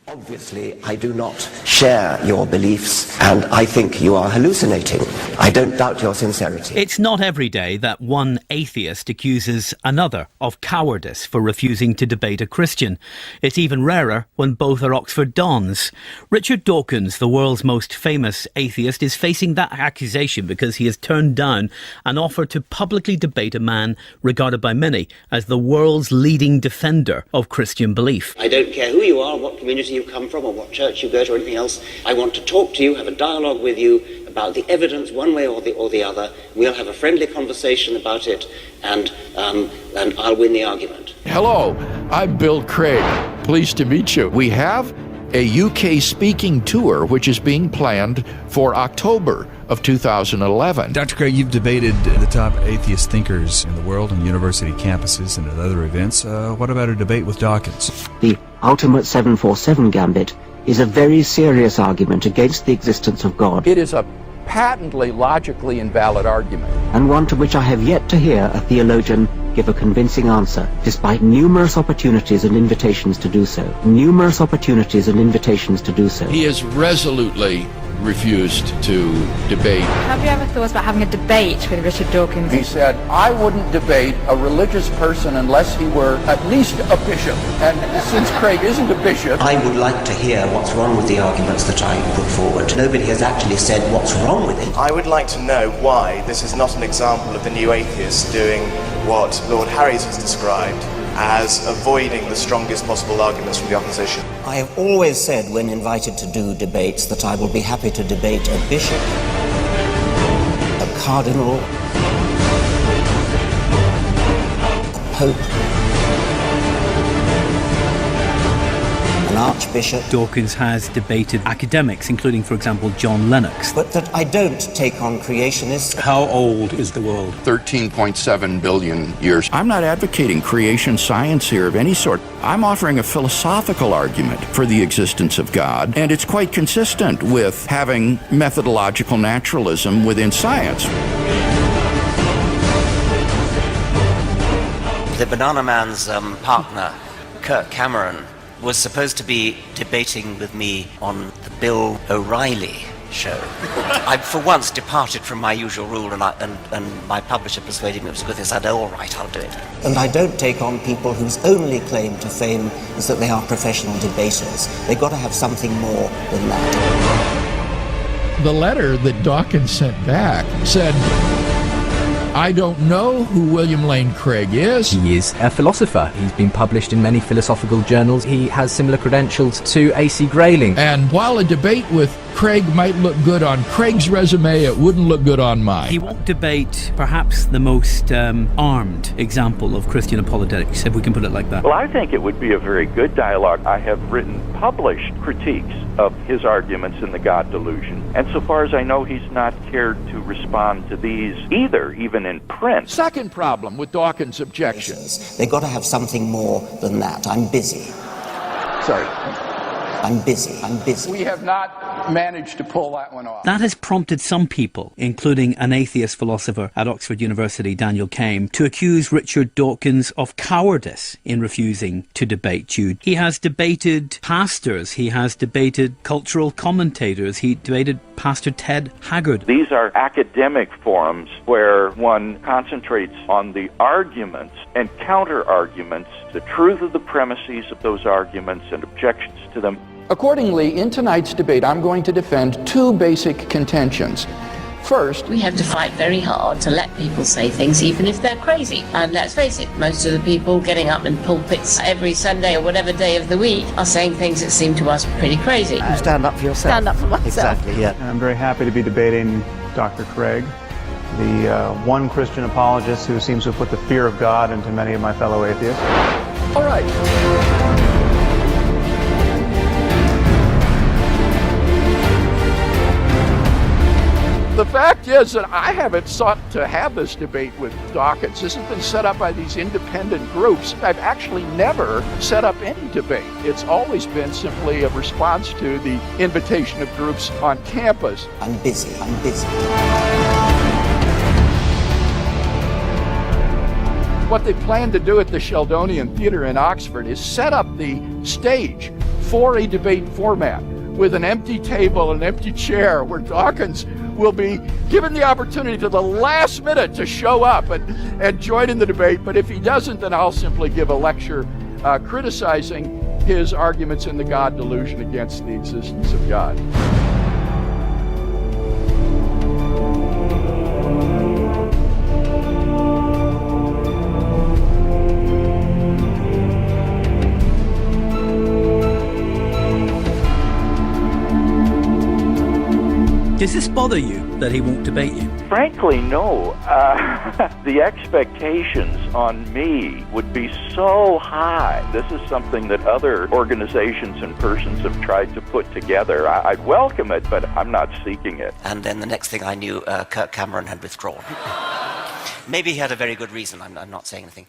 Obviously, I do not share your beliefs, and I think you are hallucinating. I don't doubt your sincerity. It's not every day that one atheist accuses another of cowardice for refusing to debate a Christian. It's even rarer when both are Oxford dons. Richard Dawkins, the world's most famous atheist, is facing that accusation because he has turned down an offer to publicly debate a man regarded by many as the world's leading defender of Christian belief. I don't care who you are, what community you come from or what church you go to or anything else. I want to talk to you, have a dialogue with you about the evidence one way or the other. We'll have a friendly conversation about it and I'll win the argument. Hello, I'm Bill Craig. Pleased to meet you. We have a UK speaking tour which is being planned for October of 2011. Dr. Craig, you've debated the top atheist thinkers in the world on university campuses and at other events. What about a debate with Dawkins? The ultimate 747 gambit is a very serious argument against the existence of God. It is a patently logically invalid argument. And one to which I have yet to hear a theologian give a convincing answer, despite numerous opportunities and invitations to do so. Numerous opportunities and invitations to do so. He has resolutely refused to debate. Have you ever thought about having a debate with Richard Dawkins? He said, I wouldn't debate a religious person unless he were at least a bishop. And since Craig isn't a bishop... I would like to hear what's wrong with the arguments that I put forward. Nobody has actually said what's wrong with it. I would like to know why this is not an example of the new atheists doing what Lord Harries has described as avoiding the strongest possible arguments from the opposition. I have always said when invited to do debates that I will be happy to debate a bishop, a cardinal, a pope, an archbishop. Dawkins has debated academics, including, for example, John Lennox. But that I don't take on creationists. How old is the world? 13.7 billion years. I'm not advocating creation science here of any sort. I'm offering a philosophical argument for the existence of God, and it's quite consistent with having methodological naturalism within science. The Banana Man's partner, Kirk Cameron, was supposed to be debating with me on the Bill O'Reilly show. I, for once, departed from my usual rule, and my publisher persuaded me it was good. They said, oh, all right, I'll do it. And I don't take on people whose only claim to fame is that they are professional debaters. They've got to have something more than that. The letter that Dawkins sent back said, I don't know who William Lane Craig is. He is a philosopher. He's been published in many philosophical journals. He has similar credentials to A.C. Grayling. And while a debate with Craig might look good on Craig's resume, it wouldn't look good on mine. He won't debate perhaps the most armed example of Christian apologetics, if we can put it like that. Well, I think it would be a very good dialogue. I have written published critiques of his arguments in the God Delusion, and so far as I know, he's not cared to respond to these either, even in print. Second problem with Dawkins' objections. They've got to have something more than that. I'm busy. Sorry. I'm busy. We have not managed to pull that one off. That has prompted some people, including an atheist philosopher at Oxford University, Daniel Kame, to accuse Richard Dawkins of cowardice in refusing to debate Jude. He has debated pastors, he has debated cultural commentators, he debated Pastor Ted Haggard. These are academic forums where one concentrates on the arguments and counter-arguments, the truth of the premises of those arguments and objections to them. Accordingly, in tonight's debate, I'm going to defend two basic contentions. First, We have to fight very hard to let people say things even if they're crazy. And let's face it, most of the people getting up in pulpits every Sunday or whatever day of the week are saying things that seem to us pretty crazy. Stand up for yourself. Stand up for myself. Exactly, yeah. I'm very happy to be debating Dr. Craig, the one Christian apologist who seems to have put the fear of God into many of my fellow atheists. all right. The fact is that I haven't sought to have this debate with Dawkins. This has been set up by these independent groups. I've actually never set up any debate. It's always been simply a response to the invitation of groups on campus. I'm busy. What they plan to do at the Sheldonian Theatre in Oxford is set up the stage for a debate format with an empty table, an empty chair, where Dawkins will be given the opportunity to the last minute to show up and join in the debate. But if he doesn't, then I'll simply give a lecture criticizing his arguments in the God delusion against the existence of God. Does this bother you that he won't debate you? Frankly, no. The expectations on me would be so high. This is something that other organizations and persons have tried to put together. I'd welcome it, but I'm not seeking it. And then the next thing I knew, Kirk Cameron had withdrawn. Maybe he had a very good reason. I'm not saying anything.